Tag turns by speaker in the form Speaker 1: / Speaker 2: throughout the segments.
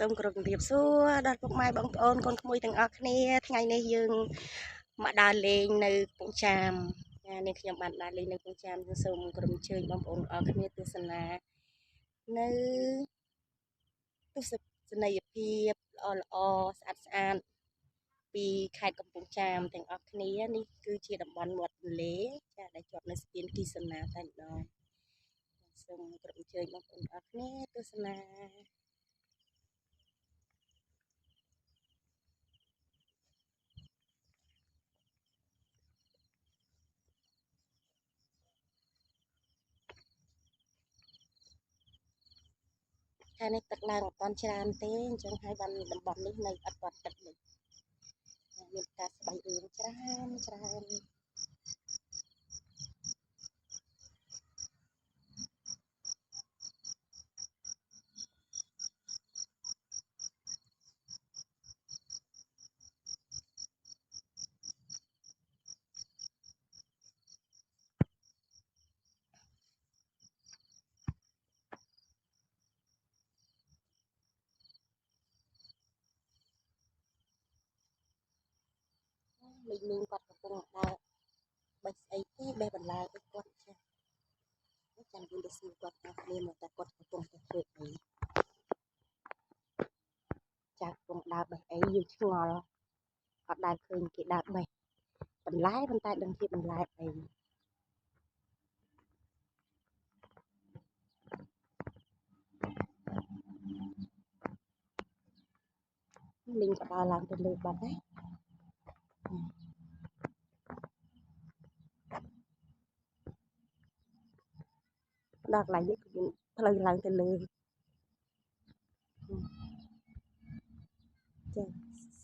Speaker 1: សូមគោរពជំរាបសួរដល់ពុកម៉ែបងប្អូនកូនក្មួយទាំងអស់គ្នាថ្ងៃនេះយើងមកដើរលេងនៅកំពង់ចាមនាងខ្ញុំបានដើរលេងនៅកំពង់ចាមសូមគោរពអញ្ជើញបងប្អូនទាំងអស់គ្នាទស្សនានៅទស្សនីយភាពល្អស្អាតស្អាតពីខេត្តកំពង់ចាមទាំងអស់គ្នានេះគឺជាតំបន់មាត់ទន្លេដែលជាប់នៅស្ពានគីសណាតែម្ដងសូមគោរពអញ្ជើញបងប្អូនទាំងអស់គ្នាទស្សនាខែនេះទឹកឡើងអត់ទាន់ច្រើនទេអញ្ចឹងហើយបានតំបន់នេះនៅអត់ទាន់ទឹកនេះមានផ្កាស្បៃរឿងច្រើនមីងគាត់កំពុងដើរបេះស្អីទេបេះបន្លែអីគាត់ចាចាំយើងទៅសួរគាត់ថាគ្នាមកតែគាត់កំពុងតែធ្វើអីចាកំពុងដើរបេះអីយើងឆ្ងល់អត់ដែលឃើញគេដើរបេះបន្លែប៉ុន្តែដឹងជាបន្លែអីមីងក៏ដើរឡើងទៅលើបាត់ដែរដល់កន្លែងនេះគឺផ្លូវឡើងទៅលើចា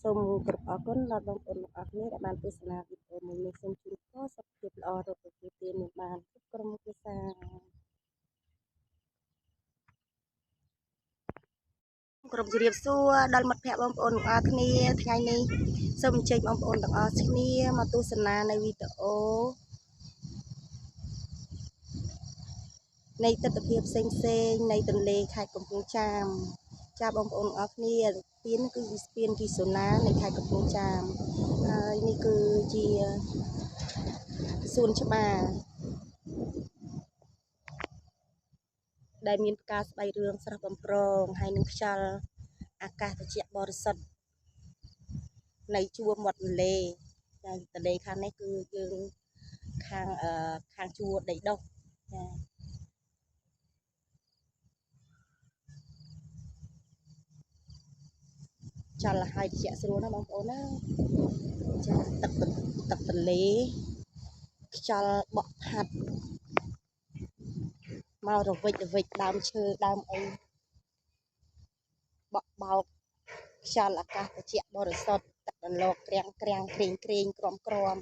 Speaker 1: សូមគោរពអរគុណដល់បងប្អូនទាំងអស់គ្នាដែលបានទស្សនាវីដេអូមួយនេះសូមជូនពរសុខភាពល្អរកទទួលទានមានបានគ្រប់ក្រុមគ្រួសារក្រុមជម្រាបសួរដល់មិត្តភ័ក្តិបងប្អូនទាំងអស់គ្នាថ្ងៃនេះសូមអញ្ជើញបងប្អូនទាំងអស់គ្នាមកទស្សនានៅវីដេអូនៃទស្សនវិជ្ជាផ្សេងនៃទន្លេខេត្តកំពង់ចាមចាបងប្អូនទាំងអស់គ្នាស្ពានគឺស្ពានគីសូណានៃខេត្តកំពង់ចាមហើយនេះគឺជាសួនច្បារដែលមានផ្កាស្បៃរឿងស្រស់បំព្រងហើយនឹងខ្យល់អាកាសត្រជាក់បរិសុទ្ធនៅជួរមាត់ទន្លេតែទន្លេខាងនេះគឺយើងខាងជួរដីដុះចាចលហើយត្រជាក់ស្រួលណាបងប្អូនណាចាទឹកទន្លេខ្យល់បក់ផាត់មករវិចដើមឈើដើមអីបក់បោកខ្យល់អាកាសត្រជាក់បរិសុទ្ធទឹកដន្លោកក្រាំងក្រែងក្រម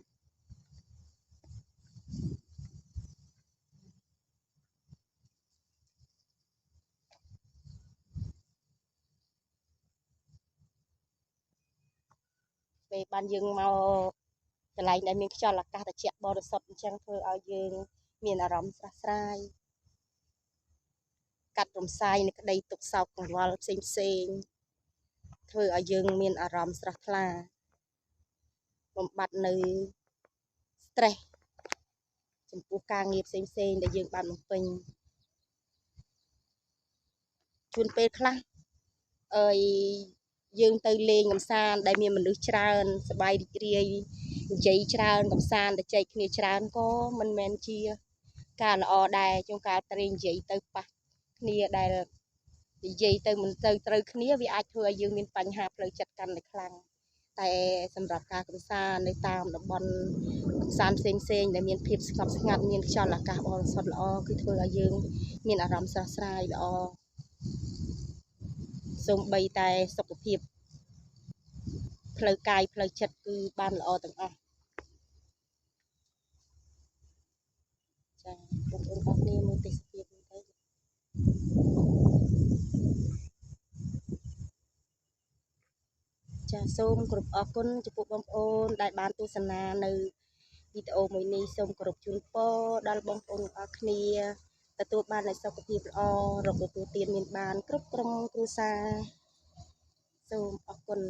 Speaker 1: ពេលបានយើងមកកន្លែងដែលមានខ្យល់អាកាសត្រជាក់បរិសុទ្ធអញ្ចឹងធ្វើឲ្យយើងមានអារម្មណ៍ស្រស់ស្រាយកាត់រំសាយនៃក្តីទុក្ខសោកកង្វល់ផ្សេងធ្វើឲ្យយើងមានអារម្មណ៍ស្រស់ថ្លាបំបត្តិនៅ stress ចំពោះការងារផ្សេងដែលយើងបានបំពេញជួនពេលខ្លះយើងទៅលេងកម្សាន្តដែលមានមនុស្សច្រើនសប្បាយរីករាយនិយាយច្រើនកម្សាន្តទៅចែកគ្នាច្រើនក៏មិនមែនជាការល្អដែរជួនកាលត្រូវនិយាយទៅប៉ះគ្នាដែលនិយាយទៅមិនទៅត្រូវគ្នាវាអាចធ្វើឲ្យយើងមានបញ្ហាផ្លូវចិត្តកាន់តែខ្លាំងតែសម្រាប់ការកម្សាន្តនៅតាមតំបន់កម្សាន្តផ្សេងដែលមានភាពស្ងប់ស្ងាត់មានខ្យល់អាកាសបរិសុទ្ធល្អគឺធ្វើឲ្យយើងមានអារម្មណ៍ស្រស់ស្រាយល្អសូម្បីតែសុខភាពផ្លូវកាយផ្លូវចិត្តគឺបានល្អទាំងអស់ចាបងប្អូនអរគ្នាមើលទេសភាពនេះទៅចាសូមគោរពអរគុណចំពោះបងប្អូនដែលបានទស្សនានៅវីដេអូមួយនេះសូមគោរពជូនពរដល់បងប្អូនទាំងអស់គ្នាទទួលបាននូវសុខភាពល្អរកទទួលទានមានបានគ្រប់ក្រុមគ្រួសារ សូមអរគុណ